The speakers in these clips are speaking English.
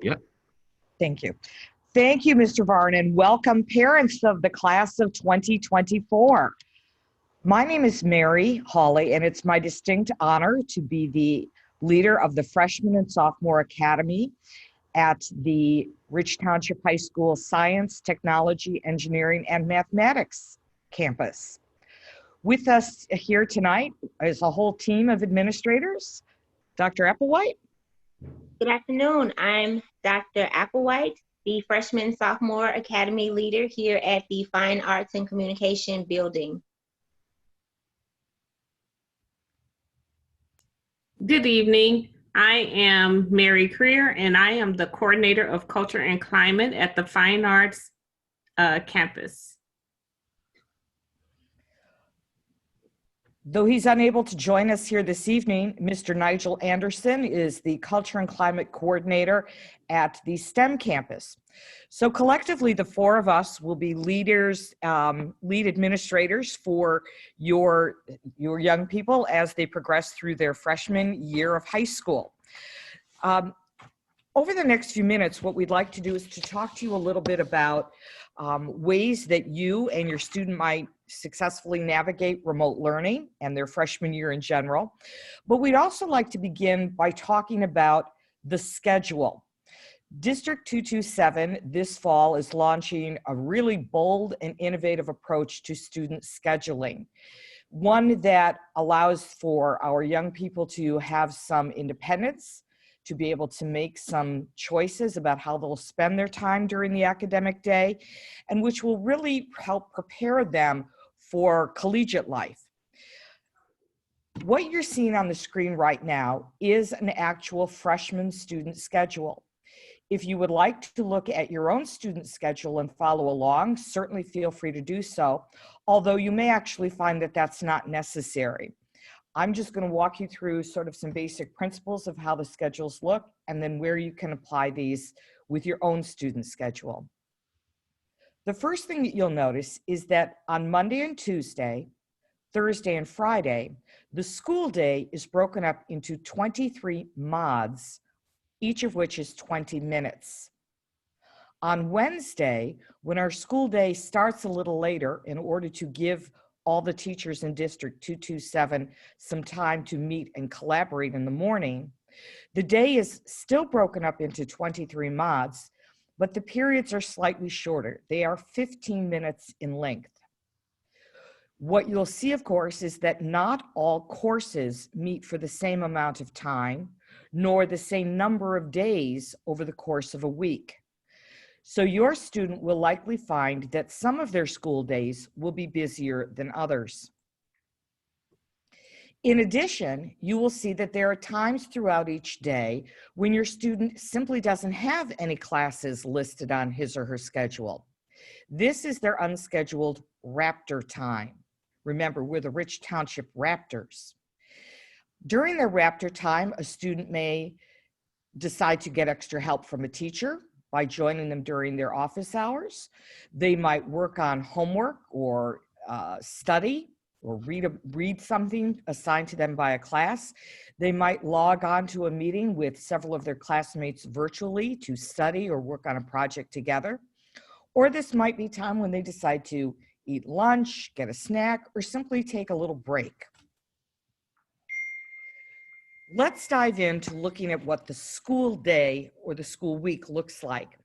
Yeah. Thank you. Thank you, Mr. Varn, and welcome parents of the class of 2024. My name is Mary Hawley, and it's my distinct honor to be the leader of the Freshman and Sophomore Academy at the Rich Township High School Science, Technology, Engineering, and Mathematics campus. With us here tonight is a whole team of administrators. Dr. Applewhite. Good afternoon. I'm Dr. Applewhite, the Freshman Sophomore Academy leader here at the Fine Arts and Communication building. Good evening. I am Mary Creer, and I am the coordinator of culture and climate at the Fine Arts campus. Though he's unable to join us here this evening, Mr. Nigel Anderson is the Culture and Climate Coordinator at the STEM campus. So collectively, the four of us will be leaders, lead administrators for your young people as they progress through their freshman year of high school. Over the next few minutes, what we'd like to do is to talk to you a little bit about ways that you and your student might successfully navigate remote learning and their freshman year in general. But we'd also like to begin by talking about the schedule. District 227 this fall is launching a really bold and innovative approach to student scheduling. One that allows for our young people to have some independence, to be able to make some choices about how they'll spend their time during the academic day, and which will really help prepare them for collegiate life. What you're seeing on the screen right now is an actual freshman student schedule. If you would like to look at your own student schedule and follow along, certainly feel free to do so, although you may actually find that that's not necessary. I'm just going to walk you through sort of some basic principles of how the schedules look and then where you can apply these with your own student schedule. The first thing that you'll notice is that on Monday and Tuesday, Thursday and Friday, the school day is broken up into 23 mods, each of which is 20 minutes. On Wednesday, when our school day starts a little later in order to give all the teachers in District 227 some time to meet and collaborate in the morning, the day is still broken up into 23 mods, but the periods are slightly shorter. They are 15 minutes in length. What you'll see, of course, is that not all courses meet for the same amount of time, nor the same number of days over the course of a week. So your student will likely find that some of their school days will be busier than others. In addition, you will see that there are times throughout each day when your student simply doesn't have any classes listed on his or her schedule. This is their unscheduled Raptor time. Remember, we're the Rich Township Raptors. During their Raptor time, a student may decide to get extra help from a teacher by joining them during their office hours. They might work on homework or study or read something assigned to them by a class. They might log on to a meeting with several of their classmates virtually to study or work on a project together. Or this might be time when they decide to eat lunch, get a snack, or simply take a little break. Let's dive into looking at what the school day or the school week looks like.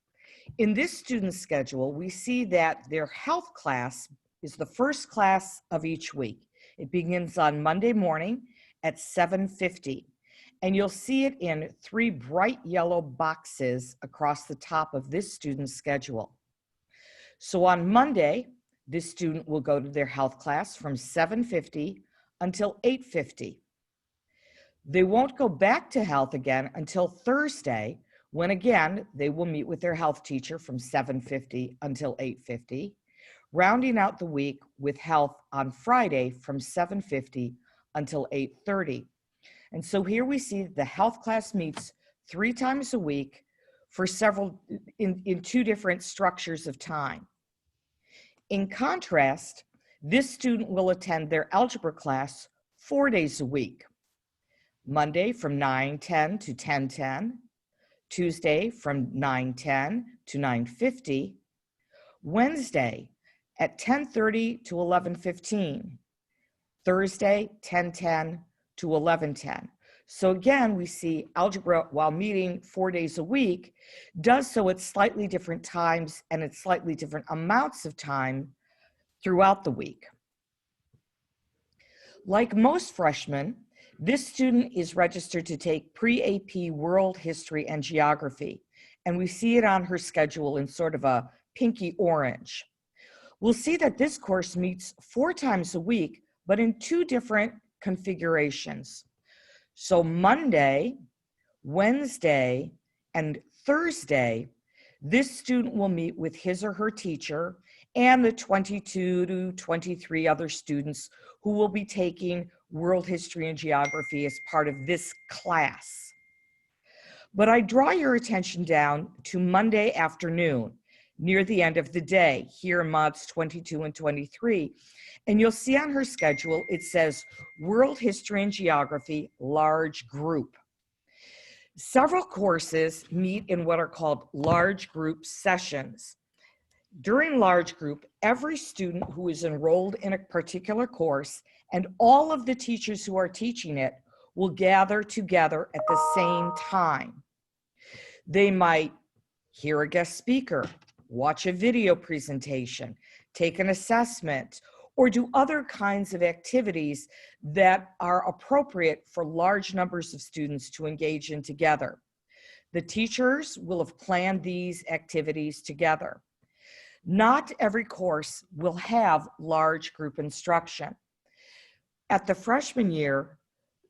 In this student schedule, we see that their health class is the first class of each week. It begins on Monday morning at 7:50, and you'll see it in 3 bright yellow boxes across the top of this student's schedule. So on Monday, this student will go to their health class from 7:50 until 8:50. They won't go back to health again until Thursday, when again, they will meet with their health teacher from 7:50 until 8:50, rounding out the week with health on Friday from 7:50 until 8:30. And so here we see the health class meets 3 times a week for several, in 2 different structures of time. In contrast, this student will attend their algebra class 4 days a week. Monday from 9:10 to 10:10, Tuesday from 9:10 to 9:50, Wednesday at 10:30 to 11:15, Thursday 10:10 to 11:10. So again, we see algebra, while meeting 4 days a week, does so at slightly different times and at slightly different amounts of time throughout the week. Like most freshmen, this student is registered to take pre-AP World History and Geography, and we see it on her schedule in sort of a pinky orange. We'll see that this course meets 4 times a week, but in 2 different configurations. So Monday, Wednesday, and Thursday, this student will meet with his or her teacher and the 22 to 23 other students who will be taking World History and Geography as part of this class. But I draw your attention down to Monday afternoon, near the end of the day, here in mods 22 and 23. And you'll see on her schedule, it says World History and Geography, large group. Several courses meet in what are called large group sessions. During large group, every student who is enrolled in a particular course and all of the teachers who are teaching it will gather together at the same time. They might hear a guest speaker, watch a video presentation, take an assessment, or do other kinds of activities that are appropriate for large numbers of students to engage in together. The teachers will have planned these activities together. Not every course will have large group instruction. At the freshman year,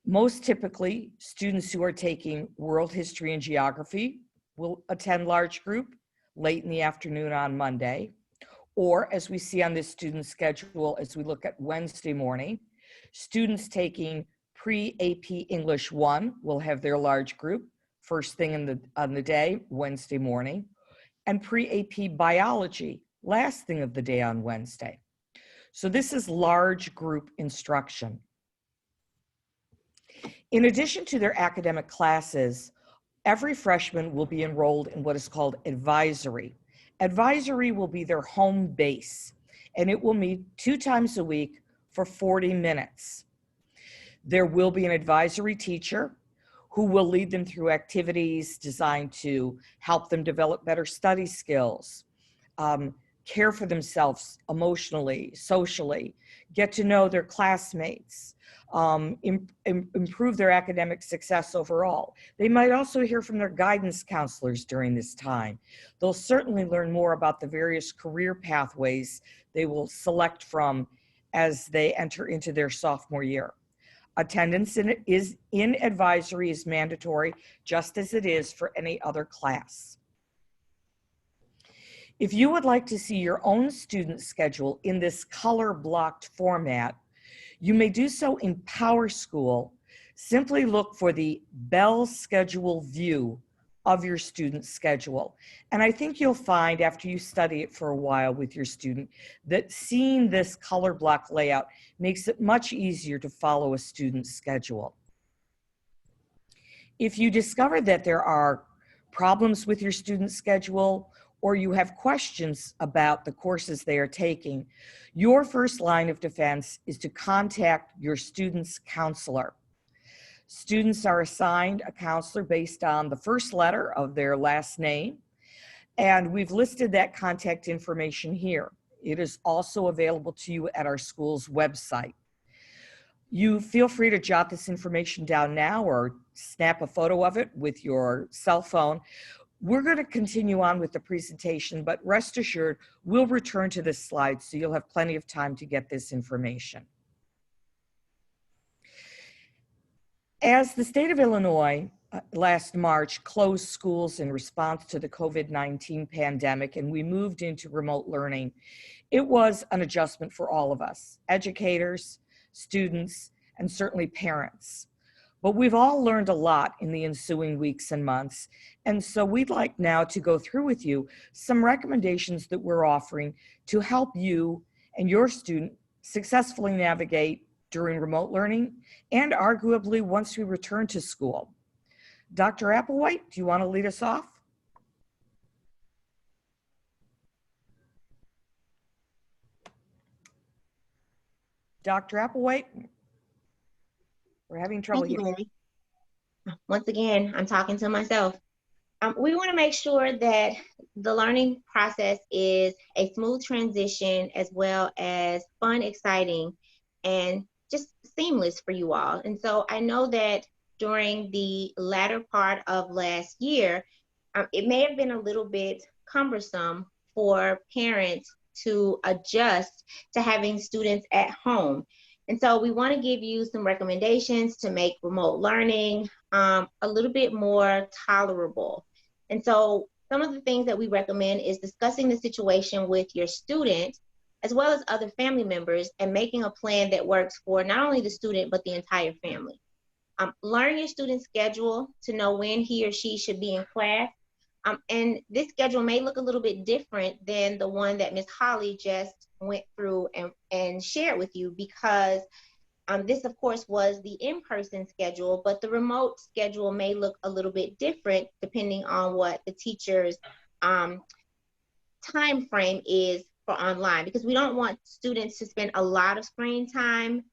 most typically, students who are taking World History and Geography will attend large group late in the afternoon on Monday. Or as we see on this student schedule, as we look at Wednesday morning, students taking pre-AP English 1 will have their large group first thing on the day, Wednesday morning, and pre-AP Biology, last thing of the day on Wednesday. So this is large group instruction. In addition to their academic classes, every freshman will be enrolled in what is called advisory. Advisory will be their home base, and it will meet 2 times a week for 40 minutes. There will be an advisory teacher who will lead them through activities designed to help them develop better study skills, care for themselves emotionally, socially, get to know their classmates, improve their academic success overall. They might also hear from their guidance counselors during this time. They'll certainly learn more about the various career pathways they will select from as they enter into their sophomore year. Attendance in advisory is mandatory, just as it is for any other class. If you would like to see your own student schedule in this color-blocked format, you may do so in PowerSchool. Simply look for the Bell Schedule view of your student schedule. And I think you'll find after you study it for a while with your student that seeing this color block layout makes it much easier to follow a student's schedule. If you discover that there are problems with your student schedule or you have questions about the courses they are taking, your first line of defense is to contact your student's counselor. Students are assigned a counselor based on the first letter of their last name, and we've listed that contact information here. It is also available to you at our school's website. You feel free to jot this information down now or snap a photo of it with your cell phone. We're going to continue on with the presentation, but rest assured, we'll return to this slide so you'll have plenty of time to get this information. As the state of Illinois last March closed schools in response to the COVID-19 pandemic and we moved into remote learning, it was an adjustment for all of us, educators, students, and certainly parents. But we've all learned a lot in the ensuing weeks and months, and so we'd like now to go through with you some recommendations that we're offering to help you and your student successfully navigate during remote learning, and arguably once we return to school. Dr. Applewhite, do you want to lead us off? Dr. Applewhite, we're having trouble Thank you, here. Mary. Once again, I'm talking to myself. We want to make sure that the learning process is a smooth transition as well as fun, exciting, and just seamless for you all. And so I know that during the latter part of last year, it may have been a little bit cumbersome for parents to adjust to having students at home. And so we want to give you some recommendations to make remote learning a little bit more tolerable. And so some of the things that we recommend is discussing the situation with your student as well as other family members and making a plan that works for not only the student, but the entire family. Learn your student's schedule to know when he or she should be in class. And this schedule may look a little bit different than the one that Ms. Holly just went through and shared with you, because this, of course, was the in-person schedule, but the remote schedule may look a little bit different depending on what the teacher's time frame is for online, because we don't want students to spend a lot of screen time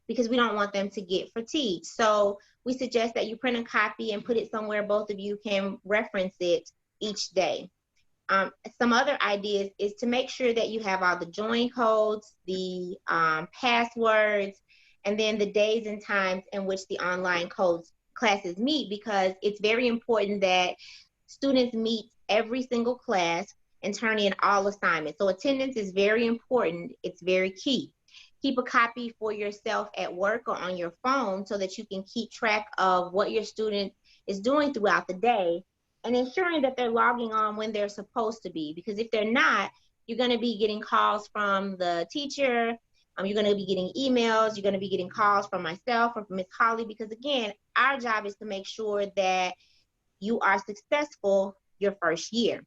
because we don't want them to get fatigued. So we suggest that you print a copy and put it somewhere both of you can reference it each day. Some other ideas is to make sure that you have all the join codes, the passwords, and then the days and times in which the online classes meet, because it's very important that students meet every single class and turn in all assignments. So attendance is very important. It's very key. Keep a copy for yourself at work or on your phone so that you can keep track of what your student is doing throughout the day, and ensuring that they're logging on when they're supposed to be. Because if they're not, you're going to be getting calls from the teacher, you're going to be getting emails, you're going to be getting calls from myself or from Ms. Holly, because again, our job is to make sure that you are successful your first year.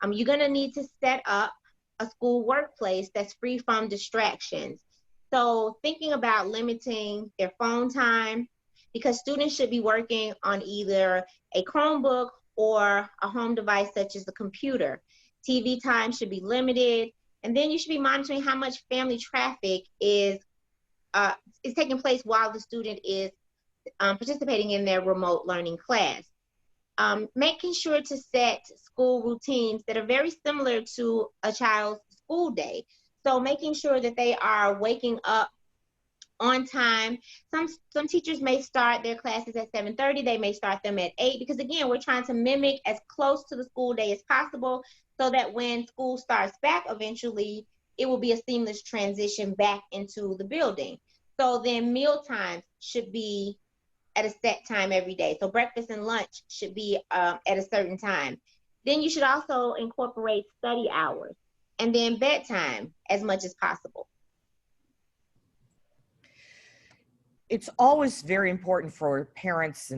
You're going to need to set up a school workplace that's free from distractions. So thinking about limiting their phone time, because students should be working on either a Chromebook or a home device such as the computer. TV time should be limited, and then you should be monitoring how much family traffic is taking place while the student is participating in their remote learning class. Making sure to set school routines that are very similar to a child's school day. So making sure that they are waking up on time. Some teachers may start their classes at 7:30. They may start them at 8, because again, we're trying to mimic as close to the school day as possible so that when school starts back eventually, it will be a seamless transition back into the building. So then meal times should be at a set time every day. So breakfast and lunch should be at a certain time. Then you should also incorporate study hours, and then bedtime as much as possible. It's always very important for parents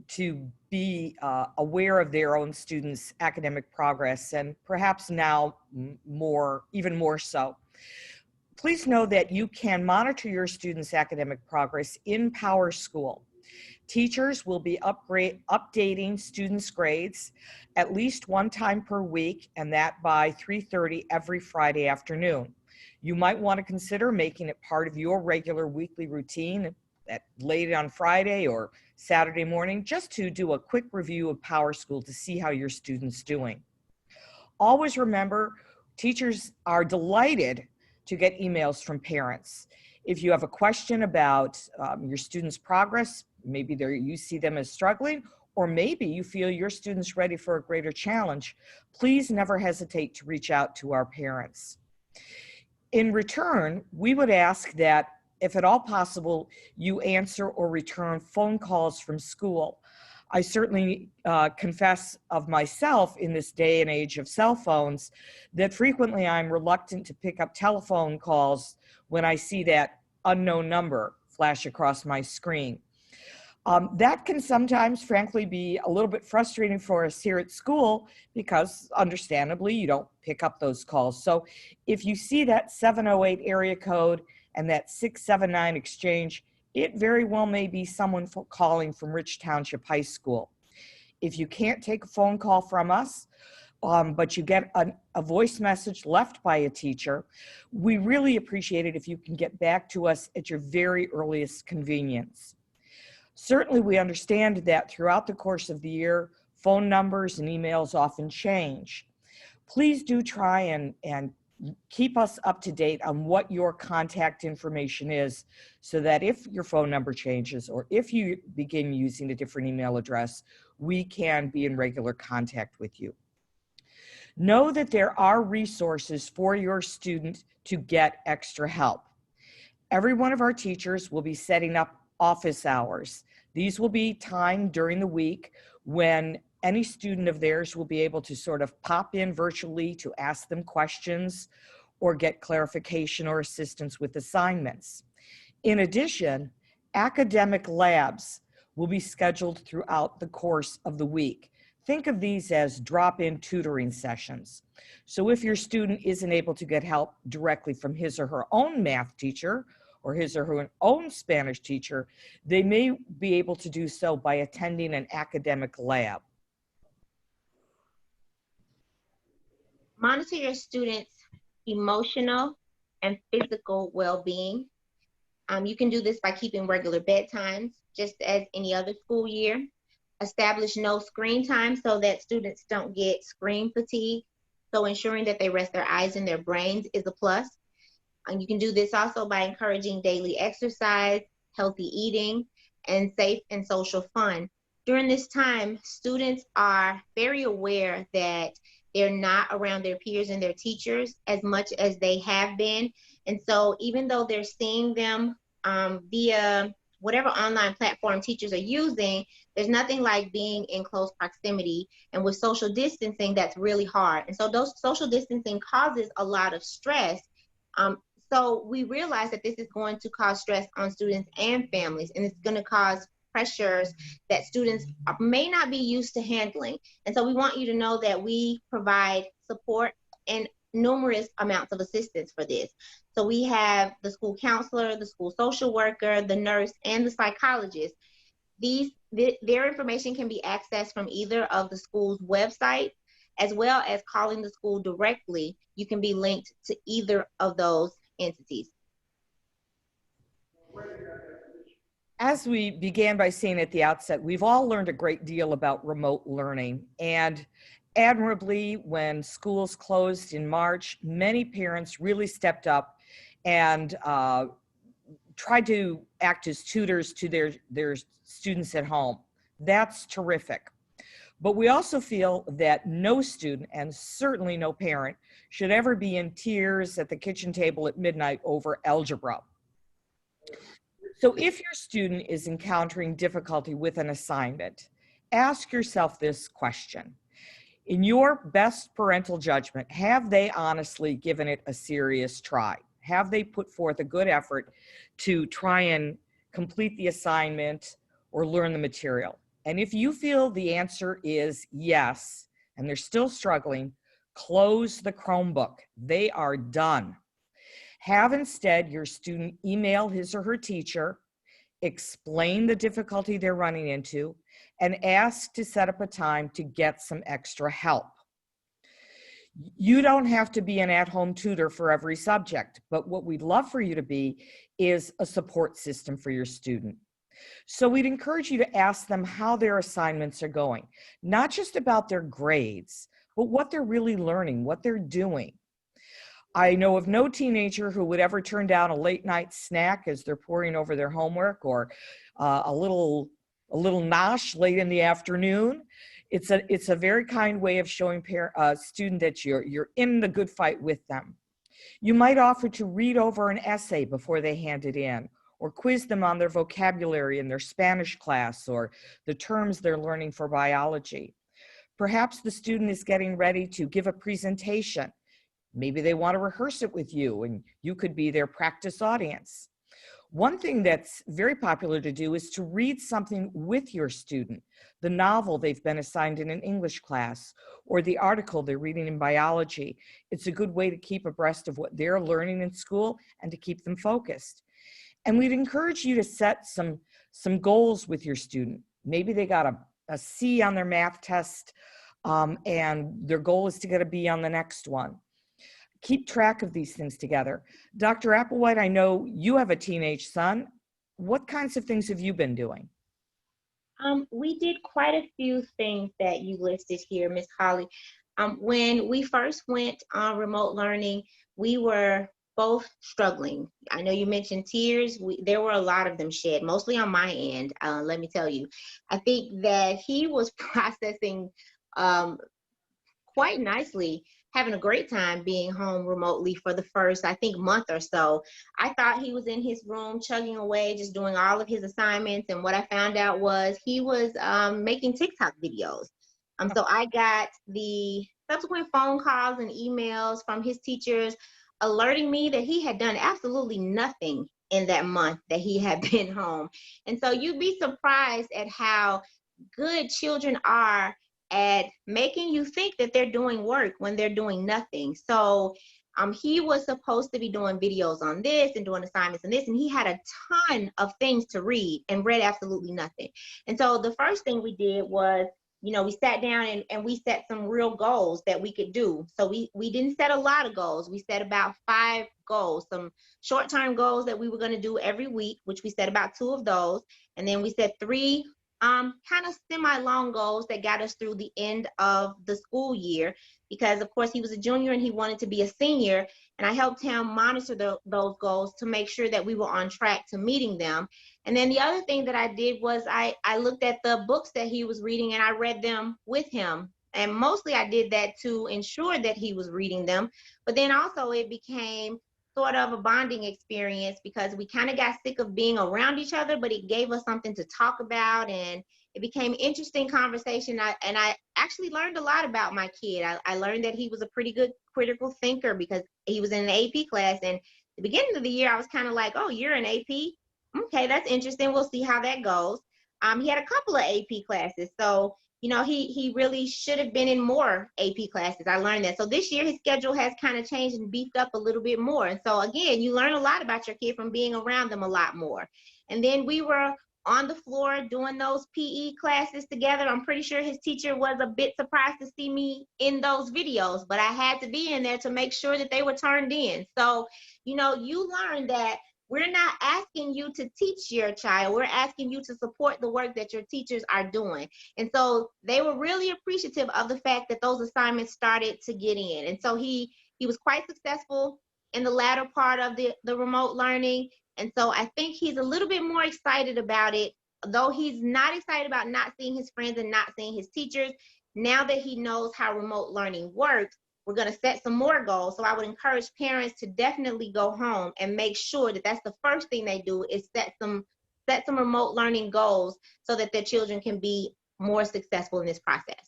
to be aware of their own students' academic progress, and perhaps now even more so. Please know that you can monitor your students' academic progress in PowerSchool. Teachers will be updating students' grades at least one time per week, and that by 3:30 every Friday afternoon. You might want to consider making it part of your regular weekly routine at late on Friday or Saturday morning, just to do a quick review of PowerSchool to see how your student's doing. Always remember, teachers are delighted to get emails from parents. If you have a question about your student's progress, maybe you see them as struggling, or maybe you feel your student's ready for a greater challenge, please never hesitate to reach out to our parents. In return, we would ask that, if at all possible, you answer or return phone calls from school. I certainly confess of myself in this day and age of cell phones that frequently I'm reluctant to pick up telephone calls when I see that unknown number flash across my screen. That can sometimes, frankly, be a little bit frustrating for us here at school because, understandably, you don't pick up those calls. So if you see that 708 area code and that 679 exchange, it very well may be someone calling from Rich Township High School. If you can't take a phone call from us, but you get a voice message left by a teacher, we really appreciate it if you can get back to us at your very earliest convenience. Certainly, we understand that throughout the course of the year, phone numbers and emails often change. Please do try and keep us up to date on what your contact information is, so that if your phone number changes or if you begin using a different email address, we can be in regular contact with you. Know that there are resources for your student to get extra help. Every one of our teachers will be setting up office hours. These will be time during the week when any student of theirs will be able to sort of pop in virtually to ask them questions or get clarification or assistance with assignments. In addition, academic labs will be scheduled throughout the course of the week. Think of these as drop-in tutoring sessions. So if your student isn't able to get help directly from his or her own math teacher or his or her own Spanish teacher, they may be able to do so by attending an academic lab. Monitor your students' emotional and physical well-being. You can do this by keeping regular bedtimes, just as any other school year. Establish no screen time so that students don't get screen fatigue. So ensuring that they rest their eyes and their brains is a plus. And you can do this also by encouraging daily exercise, healthy eating, and safe and social fun. During this time, students are very aware that they're not around their peers and their teachers as much as they have been. And so even though they're seeing them via whatever online platform teachers are using, there's nothing like being in close proximity. And with social distancing, that's really hard. And so those social distancing causes a lot of stress. So we realize that this is going to cause stress on students and families, and it's going to cause pressures that students may not be used to handling. And so we want you to know that we provide support and numerous amounts of assistance for this. So we have the school counselor, the school social worker, the nurse, and the psychologist. Their information can be accessed from either of the school's websites, as well as calling the school directly. You can be linked to either of those entities. As we began by saying at the outset, we've all learned a great deal about remote learning, and admirably, when schools closed in March, many parents really stepped up and tried to act as tutors to their students at home. That's terrific. But we also feel that no student, and certainly no parent, should ever be in tears at the kitchen table at midnight over algebra. So if your student is encountering difficulty with an assignment, ask yourself this question. In your best parental judgment, have they honestly given it a serious try? Have they put forth a good effort to try and complete the assignment or learn the material? And if you feel the answer is yes, and they're still struggling, close the Chromebook. They are done. Have instead your student email his or her teacher, explain the difficulty they're running into, and ask to set up a time to get some extra help. You don't have to be an at-home tutor for every subject, but what we'd love for you to be is a support system for your student. So we'd encourage you to ask them how their assignments are going, not just about their grades, but what they're really learning, what they're doing. I know of no teenager who would ever turn down a late night snack as they're poring over their homework, or a little nosh late in the afternoon. It's a very kind way of showing student that you're in the good fight with them. You might offer to read over an essay before they hand it in, or quiz them on their vocabulary in their Spanish class or the terms they're learning for biology. Perhaps the student is getting ready to give a presentation. Maybe they want to rehearse it with you, and you could be their practice audience. One thing that's very popular to do is to read something with your student, the novel they've been assigned in an English class, or the article they're reading in biology. It's a good way to keep abreast of what they're learning in school and to keep them focused. And we'd encourage you to set some goals with your student. Maybe they got a C on their math test, and their goal is to get a B on the next one. Keep track of these things together. Dr. Applewhite, I know you have a teenage son. What kinds of things have you been doing? We did quite a few things that you listed here, Miss Holly. When we first went on remote learning, we were both struggling. I know you mentioned tears. There were a lot of them shed, mostly on my end, let me tell you. I think that he was processing quite nicely, having a great time being home remotely for the first, I think, month or so. I thought he was in his room chugging away, just doing all of his assignments. And what I found out was he was making TikTok videos. So I got the subsequent phone calls and emails from his teachers alerting me that he had done absolutely nothing in that month that he had been home. And so you'd be surprised at how good children are at making you think that they're doing work when they're doing nothing. So he was supposed to be doing videos on this and doing assignments and this, and he had a ton of things to read and read absolutely nothing. And so the first thing we did was, we sat down and we set some real goals that we could do. So we didn't set a lot of goals. We set about 5 goals, some short-term goals that we were going to do every week, which we set about 2 of those. And then we set 3 kind of semi-long goals that got us through the end of the school year, because of course he was a junior and he wanted to be a senior, and I helped him monitor those goals to make sure that we were on track to meeting them. And then the other thing that I did was I looked at the books that he was reading and I read them with him. And mostly I did that to ensure that he was reading them, but then also it became sort of a bonding experience because we kind of got sick of being around each other, but it gave us something to talk about, and it became interesting conversation. And I actually learned a lot about my kid. I learned that he was a pretty good critical thinker because he was in an AP class, and at the beginning of the year I was kind of like, oh, you're an AP? Okay, that's interesting. We'll see how that goes. He had a couple of AP classes, so he really should have been in more AP classes. I learned that. So this year his schedule has kind of changed and beefed up a little bit more. And so again, you learn a lot about your kid from being around them a lot more. And then we were on the floor doing those PE classes together. I'm pretty sure his teacher was a bit surprised to see me in those videos, but I had to be in there to make sure that they were turned in. So, you learn that we're not asking you to teach your child. We're asking you to support the work that your teachers are doing. And so they were really appreciative of the fact that those assignments started to get in. And so he was quite successful in the latter part of the remote learning. And so I think he's a little bit more excited about it, though he's not excited about not seeing his friends and not seeing his teachers. Now that he knows how remote learning works, we're going to set some more goals. So I would encourage parents to definitely go home and make sure that that's the first thing they do is set some remote learning goals so that their children can be more successful in this process.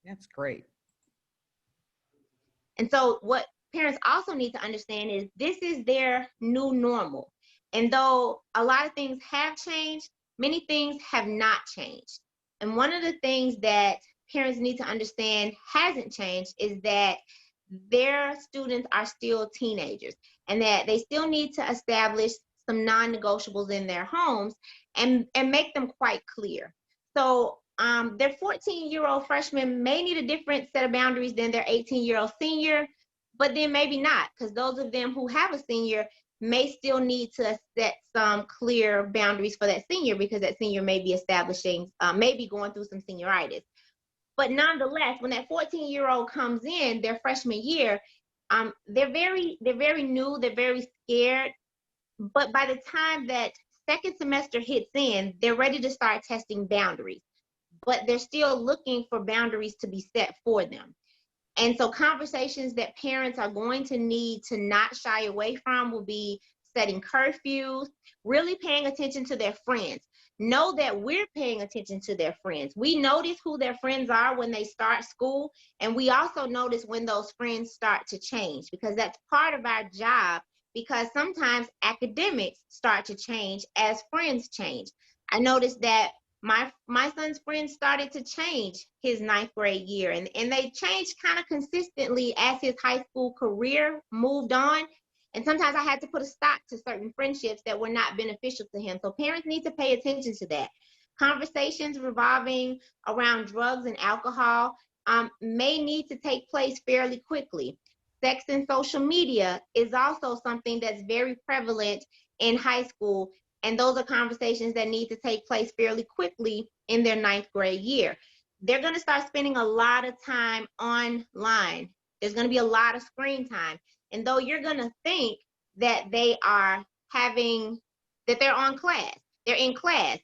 That's great. And so what parents also need to understand is this is their new normal. And though a lot of things have changed, many things have not changed. And one of the things that parents need to understand hasn't changed is that their students are still teenagers and that they still need to establish some non-negotiables in their homes and make them quite clear. So their 14-year-old freshman may need a different set of boundaries than their 18-year-old senior, but then maybe not, because those of them who have a senior may still need to set some clear boundaries for that senior because that senior may be maybe going through some senioritis. But nonetheless, when that 14-year-old comes in their freshman year, they're very new, they're very scared. But by the time that second semester hits in, they're ready to start testing boundaries. But they're still looking for boundaries to be set for them. And so conversations that parents are going to need to not shy away from will be setting curfews, really paying attention to their friends. Know that we're paying attention to their friends. We notice who their friends are when they start school, and we also notice when those friends start to change, because that's part of our job because sometimes academics start to change as friends change. I noticed that my son's friends started to change his ninth grade year, and they changed kind of consistently as his high school career moved on. And sometimes I had to put a stop to certain friendships that were not beneficial to him. So parents need to pay attention to that. Conversations revolving around drugs and alcohol may need to take place fairly quickly. Sex and social media is also something that's very prevalent in high school, and those are conversations that need to take place fairly quickly in their ninth grade year. They're going to start spending a lot of time online. There's going to be a lot of screen time. And though you're going to think that they are that they're on class, they're in class,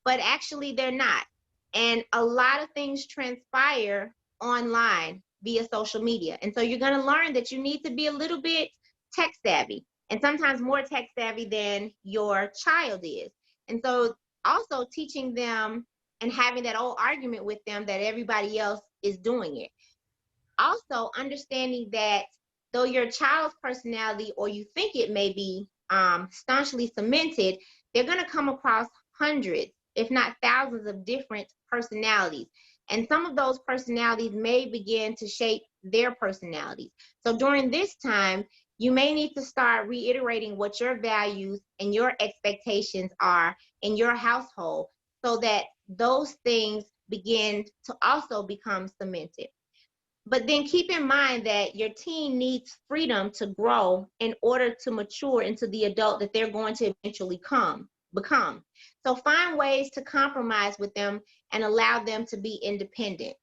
but actually they're not. And a lot of things transpire online via social media. And so you're going to learn that you need to be a little bit tech savvy, and sometimes more tech savvy than your child is. And so also teaching them and having that old argument with them that everybody else is doing it. Also understanding that though your child's personality, or you think it may be staunchly cemented, they're going to come across hundreds, if not thousands, of different personalities. And some of those personalities may begin to shape their personalities. So during this time, you may need to start reiterating what your values and your expectations are in your household, so that those things begin to also become cemented. But then keep in mind that your teen needs freedom to grow in order to mature into the adult that they're going to eventually become. So find ways to compromise with them and allow them to be independent.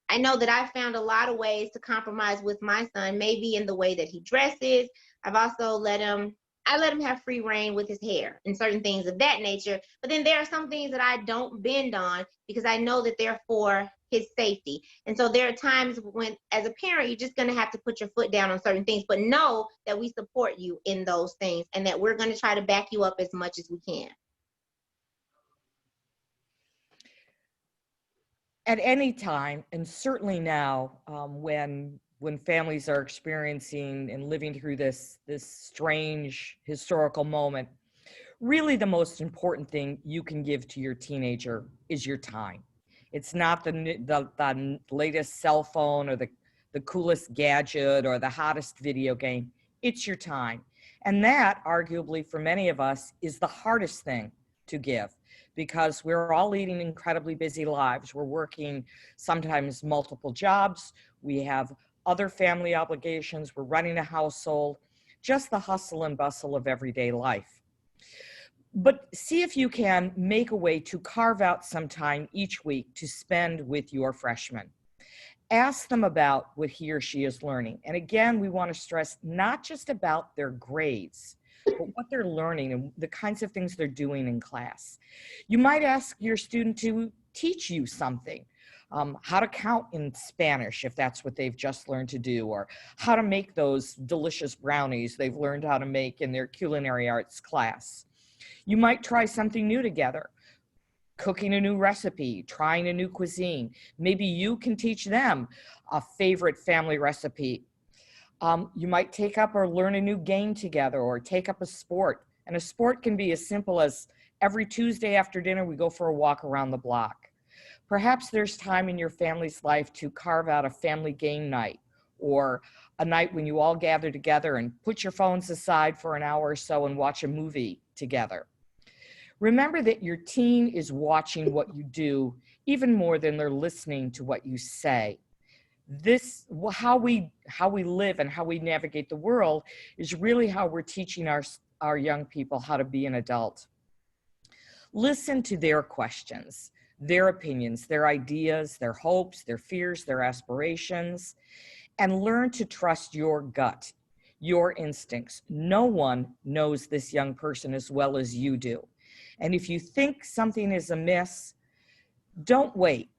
I know that I found a lot of ways to compromise with my son, maybe in the way that he dresses. I've also let him have free reign with his hair and certain things of that nature. But then there are some things that I don't bend on, because I know that they're for his safety. And so there are times when, as a parent, you're just going to have to put your foot down on certain things, but know that we support you in those things and that we're going to try to back you up as much as we can. At any time, and certainly now, when families are experiencing and living through this strange historical moment, really the most important thing you can give to your teenager is your time. It's not the latest cell phone or the coolest gadget or the hottest video game. It's your time. And that, arguably, for many of us, is the hardest thing to give, because we're all leading incredibly busy lives. We're working sometimes multiple jobs. We have other family obligations. We're running a household, just the hustle and bustle of everyday life. But see if you can make a way to carve out some time each week to spend with your freshmen. Ask them about what he or she is learning. And again, we want to stress not just about their grades, but what they're learning and the kinds of things they're doing in class. You might ask your student to teach you something, how to count in Spanish if that's what they've just learned to do, or how to make those delicious brownies they've learned how to make in their culinary arts class. You might try something new together, cooking a new recipe, trying a new cuisine. Maybe you can teach them a favorite family recipe. You might take up or learn a new game together, or take up a sport. And a sport can be as simple as every Tuesday after dinner, we go for a walk around the block. Perhaps there's time in your family's life to carve out a family game night, or a night when you all gather together and put your phones aside for an hour or so and watch a movie together. Remember that your teen is watching what you do even more than they're listening to what you say. How we live and how we navigate the world is really how we're teaching our young people how to be an adult. Listen to their questions, their opinions, their ideas, their hopes, their fears, their aspirations, and learn to trust your gut, your instincts. No one knows this young person as well as you do. And if you think something is amiss, don't wait.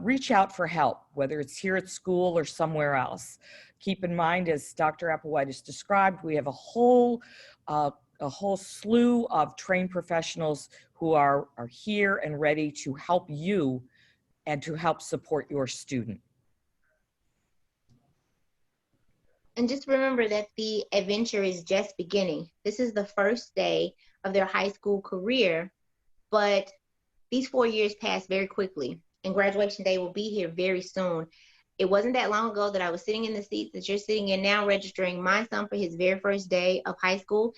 Reach out for help, whether it's here at school or somewhere else. Keep in mind, as Dr. Applewhite has described, we have a whole slew of trained professionals who are here and ready to help you and to help support your student. And just remember that the adventure is just beginning. This is the first day of their high school career, but these 4 years passed very quickly, and graduation day will be here very soon. It wasn't that long ago that I was sitting in the seats that you're sitting in now, registering my son for his very first day of high school,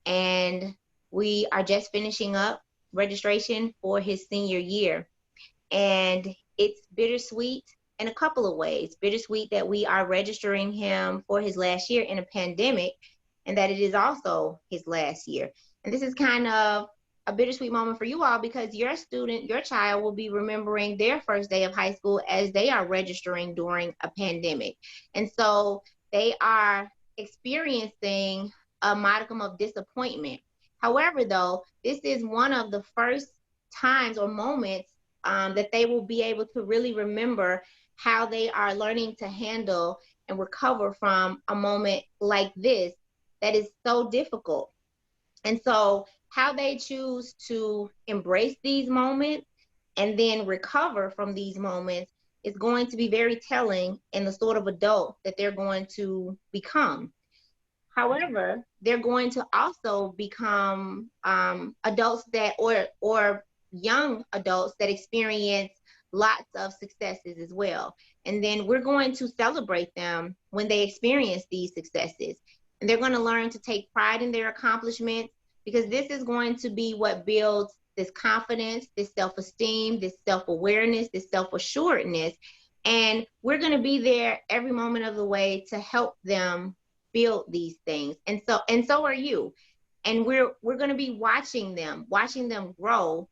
and we are just finishing up registration for his senior year. And it's bittersweet in a couple of ways. Bittersweet that we are registering him for his last year in a pandemic, and that it is also his last year. And this is kind of a bittersweet moment for you all, because your student, your child, will be remembering their first day of high school as they are registering during a pandemic. And so they are experiencing a modicum of disappointment. However, though, this is one of the first times or moments that they will be able to really remember how they are learning to handle and recover from a moment like this that is so difficult. And so how they choose to embrace these moments and then recover from these moments is going to be very telling in the sort of adult that they're going to become. However, they're going to also become adults that, or young adults that experience lots of successes as well. And then we're going to celebrate them when they experience these successes. And they're going to learn to take pride in their accomplishments, because this is going to be what builds this confidence, this self-esteem, this self-awareness, this self-assuredness. And we're going to be there every moment of the way to help them build these things. And so are you. And we're going to be watching them grow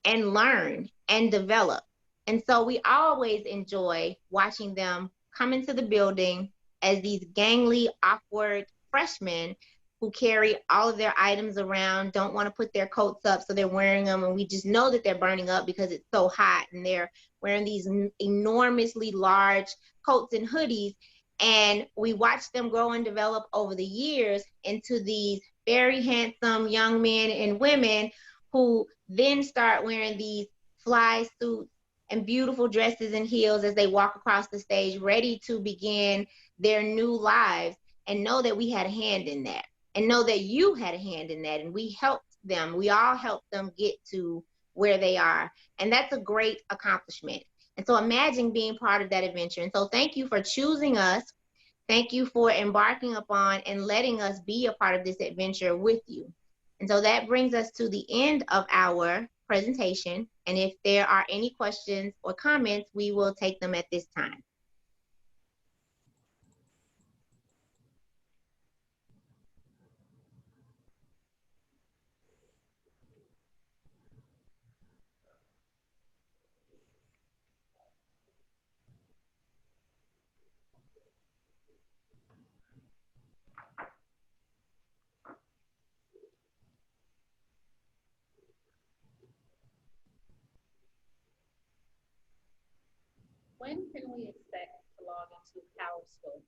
and learn and develop. And so we always enjoy watching them come into the building as these gangly, awkward freshmen who carry all of their items around, don't want to put their coats up, so they're wearing them, and we just know that they're burning up because it's so hot, and they're wearing these enormously large coats and hoodies. And we watch them grow and develop over the years into these very handsome young men and women who then start wearing these fly suits and beautiful dresses and heels as they walk across the stage, ready to begin their new lives, and know that we had a hand in that, and know that you had a hand in that, and we helped them. We all helped them get to where they are. And that's a great accomplishment. And so imagine being part of that adventure. And so thank you for choosing us. Thank you for embarking upon and letting us be a part of this adventure with you. And so that brings us to the end of our presentation. And if there are any questions or comments, we will take them at this time. When can we expect to log into Power School?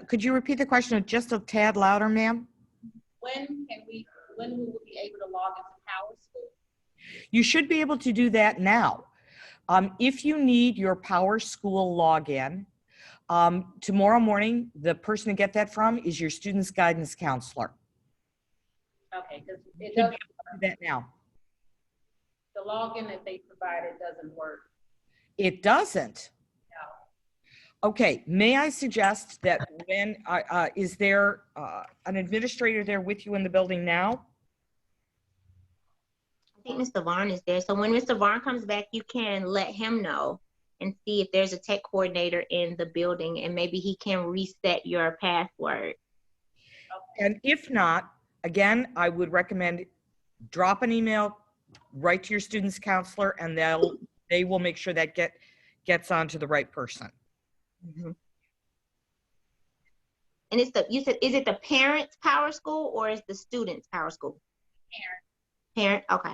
Could you repeat the question just a tad louder, ma'am? When we will be able to log into Power School? You should be able to do that now. If you need your Power School login, tomorrow morning, the person to get that from is your student's guidance counselor. Okay, because it You should doesn't, be able to do that now. the login that they provided doesn't work. It doesn't. Okay, may I suggest that when, is there an administrator there with you in the building now? I think Mr. Vaughn is there. So when Mr. Vaughn comes back, you can let him know and see if there's a tech coordinator in the building, and maybe he can reset your password. And if not, again, I would recommend drop an email right to your student's counselor, and they will make sure that gets on to the right person. Mm-hmm. And you said, is it the parents' Power School or is the students' Power School? Parent, okay.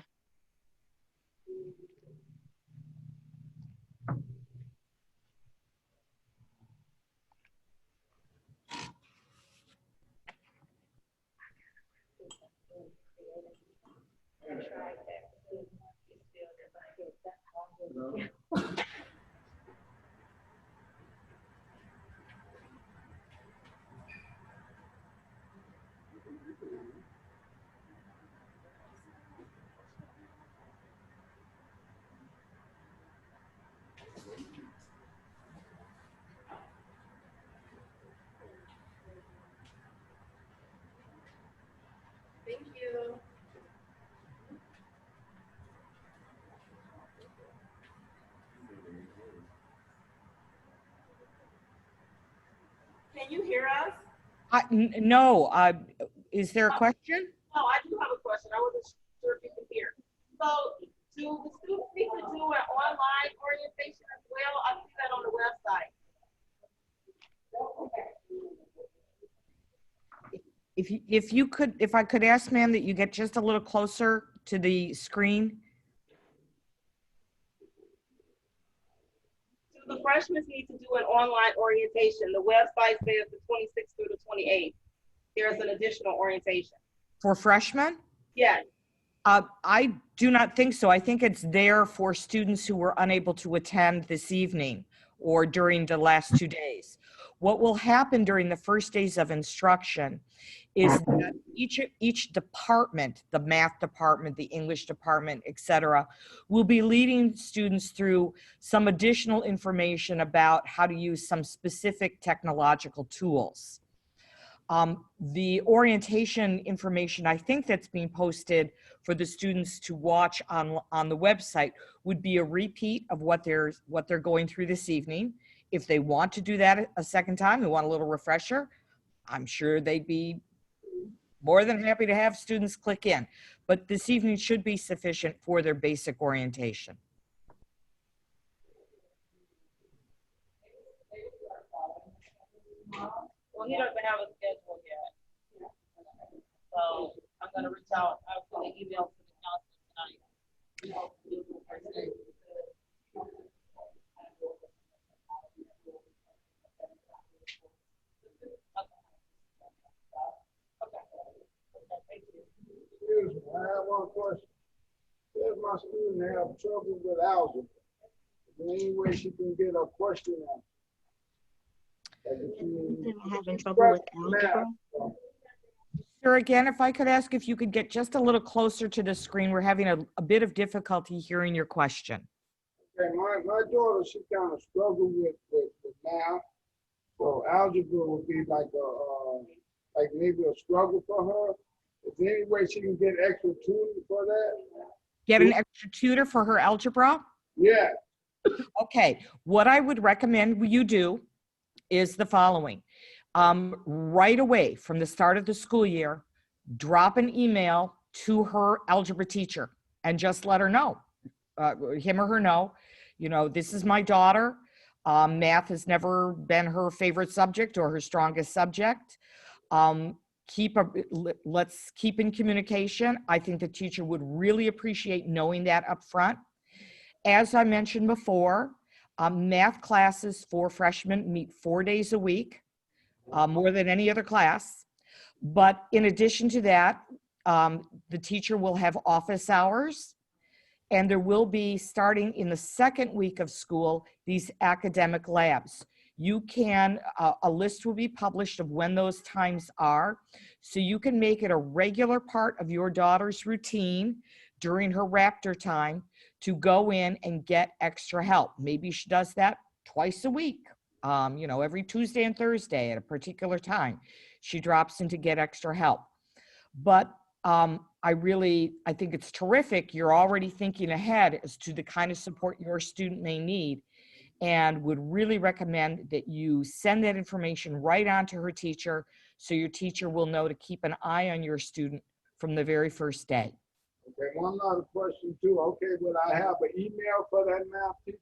you hear us? No, is there a question? No, I do have a question. I wasn't sure if you could hear. So, do the students need to do an online orientation as well? I see that on the website. If I could ask, ma'am, that you get just a little closer to the screen. Do the freshmen need to do an online orientation? The website says the 26th through the 28th. There's an additional orientation. For freshmen? Yes. I do not think so. I think it's there for students who were unable to attend this evening or during the last 2 days. What will happen during the first days of instruction is that each department, the math department, the English department, etc., will be leading students through some additional information about how to use some specific technological tools. The orientation information, I think, that's being posted for the students to watch on the website would be a repeat of what they're going through this evening. If they want to do that a second time, they want a little refresher, I'm sure they'd be more than happy to have students click in. But this evening should be sufficient for their basic orientation. Well, he doesn't have a schedule yet. So I'm going to reach out. I'll put an email to the council tonight. Excuse me, I have one question. If my student have trouble with algebra, is there any way she can get a question answered? Having trouble with algebra? Sir, again, if I could ask if you could get just a little closer to the screen, we're having a bit of difficulty hearing your question. Okay, my daughter, she kind of struggled with math, so algebra would be like maybe a struggle for her. Is there any way she can get extra tutor for that? Get an extra tutor for her algebra? Yeah. Okay, what I would recommend you do is the following. Right away from the start of the school year, drop an email to her algebra teacher and just let her know, him or her know, you know, this is my daughter. Math has never been her favorite subject or her strongest subject. Let's keep in communication. I think the teacher would really appreciate knowing that up front. As I mentioned before, math classes for freshmen meet 4 days a week, more than any other class. But in addition to that, the teacher will have office hours, and there will be, starting in the second week of school, these academic labs. You can, a list will be published of when those times are, so you can make it a regular part of your daughter's routine during her Raptor time to go in and get extra help. Maybe she does that twice a week, you know, every Tuesday and Thursday at a particular time. She drops in to get extra help. But I think it's terrific. You're already thinking ahead as to the kind of support your student may need, and would really recommend that you send that information right on to her teacher so your teacher will know to keep an eye on your student from the very first day. Okay, one other question too. Okay, will I have an email for that math teacher?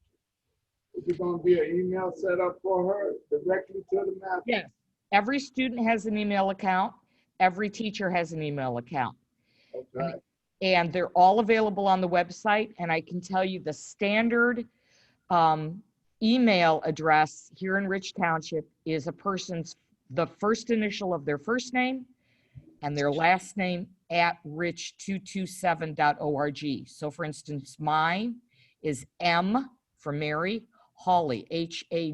Is it going to be an email set up for her directly to the math? Yes, every student has an email account. Every teacher has an email account. Okay. And they're all available on the website. And I can tell you the standard email address here in Rich Township is the first initial of their first name and their last name at rich227.org. So for instance, mine is M for Mary, Hawley,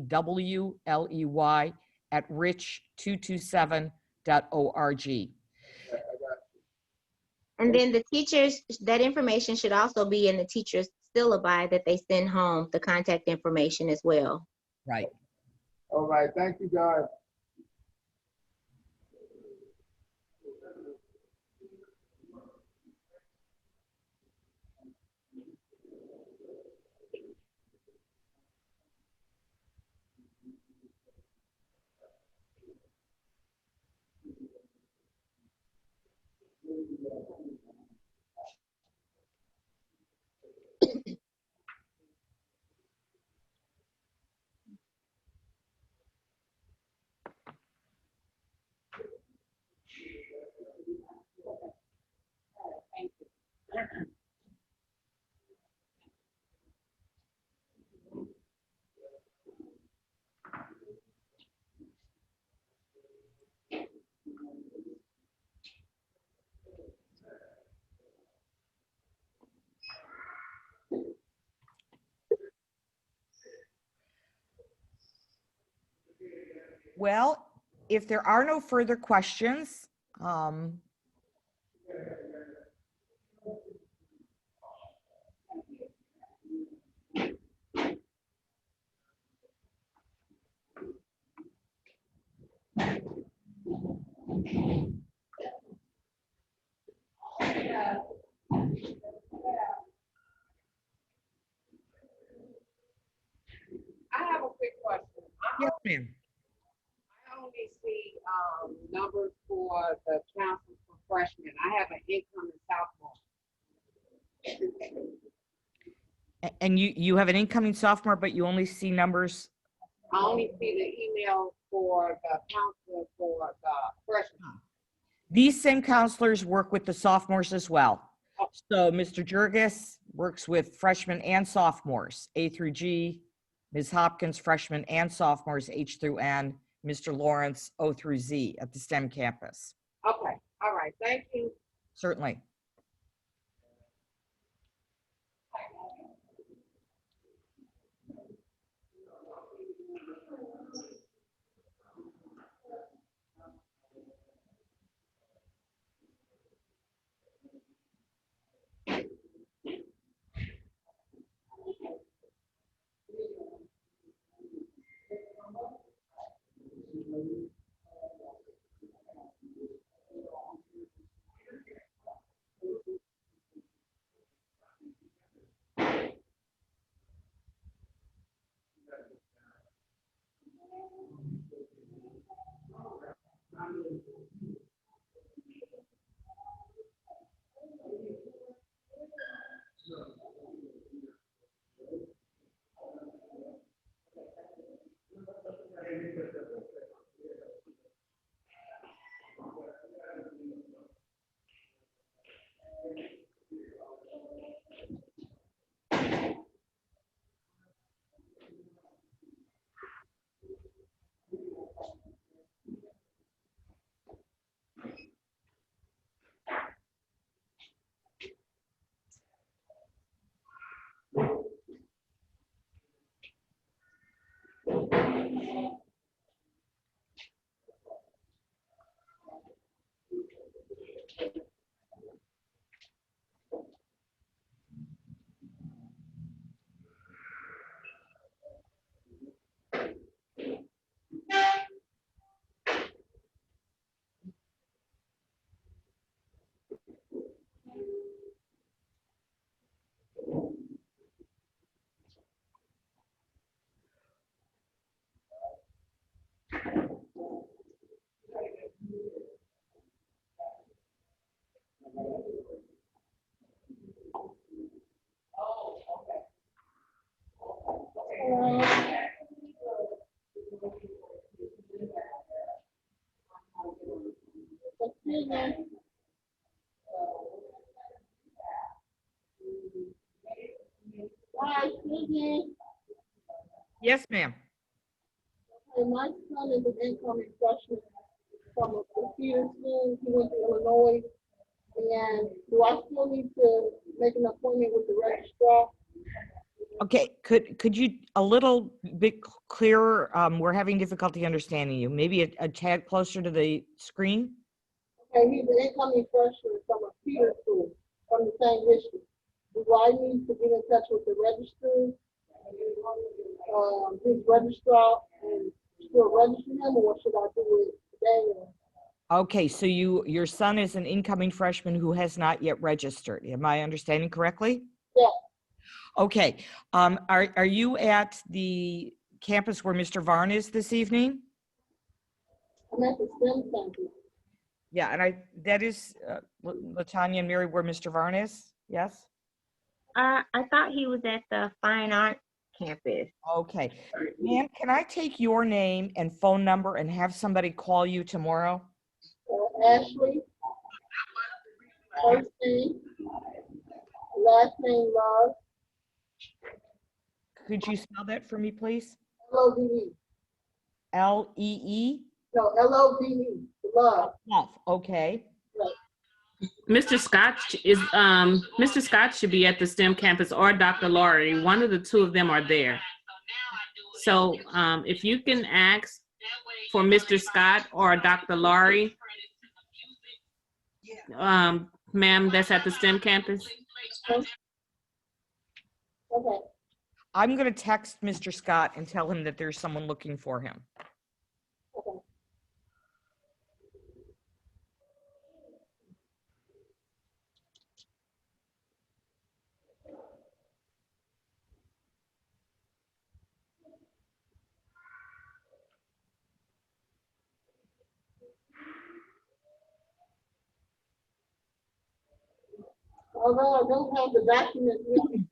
HAWLEY at rich227.org. And then the teachers, that information should also be in the teacher's syllabi that they send home, the contact information as well. Right. All right, thank you, guys. Thank you. Well, if there are no further questions, I have a quick question. yes, ma'am. I only see numbers for the council for freshmen. I have an incoming sophomore. And you have an incoming sophomore, but you only see numbers. I only see the email for the council for the freshmen. These same counselors work with the sophomores as well. So Mr. Jurgis works with freshmen and sophomores, A through G. Ms. Hopkins, freshmen and sophomores, H through N. Mr. Lawrence, O through Z at the STEM campus. Okay, all right, thank you. Certainly. Yes, ma'am. My son is an incoming freshman from a computer school. He went to Illinois. And do I still need to make an appointment with the registrar? Okay, could you a little bit clearer? We're having difficulty understanding you. Maybe a tad closer to the screen? Okay, he's an incoming freshman from a computer school from the same district. Do I need to get in touch with the registrar, his registrar, and still register him, or should I do it today? Okay, so your son is an incoming freshman who has not yet registered. Am I understanding correctly? Yeah. Okay, are you at the campus where Mr. Varn is this evening? I'm at the STEM campus. Yeah, and that is, Latanya and Mary, where Mr. Varn is? Yes? I thought he was at the Fine Art campus. Okay. Ma'am, can I take your name and phone number and have somebody call you tomorrow? Ashley, first name, last name Love, Could you spell that for me, please? Love. Lee? No, Love, Love. Love, okay. Mr. Scott should be at the STEM campus, or Dr. Laurie. One of the two of them are there. So if you can ask for Mr. Scott or Dr. Laurie, ma'am, that's at the STEM campus. Okay. I'm going to text Mr. Scott and tell him that there's someone looking for him. Okay. Although I don't have the document with me.